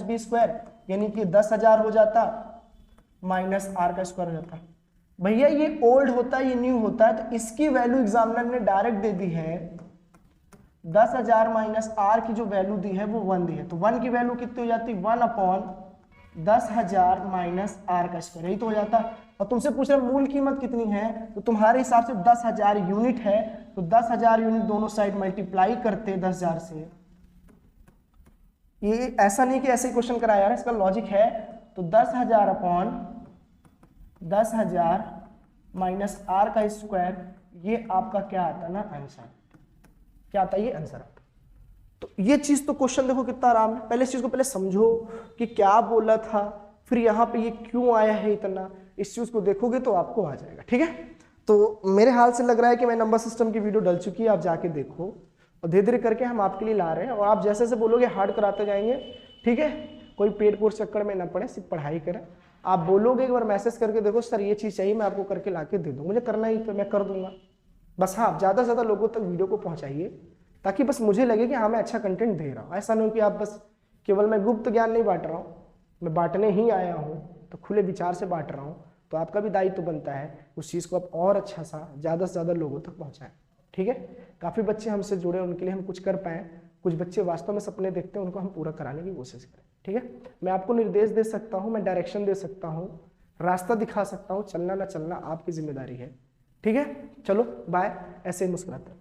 - B², यानी कि 10,000 हो जाता। माइनस आर का स्क्वायर हो जाता है। भैया ये ओल्ड होता है, ये न्यू होता है, तो इसकी वैल्यू एग्जामिनर ने डायरेक्ट दे दी है 10,000 माइनस आर की जो वैल्यू दी है वो 1 दी है, तो 1 की वैल्यू कितनी हो जाती है 1/10,000 माइनस आर का स्क्वायर, यही तो हो जाता। और तुमसे पूछ रहे मूल कीमत कितनी है, तो तुम्हारे हिसाब से 10,000 यूनिट है, तो 10,000 यूनिट दोनों साइड मल्टीप्लाई करते 10,000 से। ये ऐसा नहीं कि ऐसे ही क्वेश्चन कराया यार, इसका लॉजिक है। तो 10,000 अपॉन 10,000 माइनस आर का स्क्वायर, ये आपका क्या आता है ना आंसर, क्या आता है ये आंसर आता। तो ये चीज तो क्वेश्चन देखो कितना आराम है, पहले इस चीज को पहले समझो कि क्या बोला था, फिर यहाँ पे ये क्यों आया है इतना, इस चीज को देखोगे तो आपको आ जाएगा। ठीक है, तो मेरे हाल से लग रहा है कि मैं नंबर सिस्टम की वीडियो डल चुकी है, आप जाके देखो, और धीरे धीरे करके हम आपके लिए ला रहे हैं, और आप जैसे जैसे बोलोगे हार्ड कराते जाएंगे। ठीक है, कोई पेड कोर्स चक्कर में ना पड़े, सिर्फ पढ़ाई करें। आप बोलोगे एक बार मैसेज करके देखो सर ये चीज़ चाहिए, मैं आपको करके ला के दे दूँ, मुझे करना ही तो मैं कर दूंगा। बस हाँ, ज़्यादा से ज़्यादा लोगों तक वीडियो को पहुँचाइए, ताकि बस मुझे लगे कि हाँ मैं अच्छा कंटेंट दे रहा हूँ। ऐसा नहीं कि आप बस केवल मैं गुप्त ज्ञान नहीं बांट रहा हूँ, मैं बांटने ही आया हूँ, तो खुले विचार से बांट रहा हूँ। तो आपका भी दायित्व बनता है उस चीज़ को आप और अच्छा सा ज़्यादा से ज़्यादा लोगों तक पहुँचाएं। ठीक है, काफ़ी बच्चे हमसे जुड़े, उनके लिए हम कुछ कर पाएँ। कुछ बच्चे वास्तव में सपने देखते हैं, उनको हम पूरा कराने की कोशिश करें। ठीक है, मैं आपको निर्देश दे सकता हूँ, मैं डायरेक्शन दे सकता हूँ, रास्ता दिखा सकता हूँ, चलना ना चलना आपकी जिम्मेदारी है। ठीक है, चलो बाय, ऐसे ही मुस्कुराते।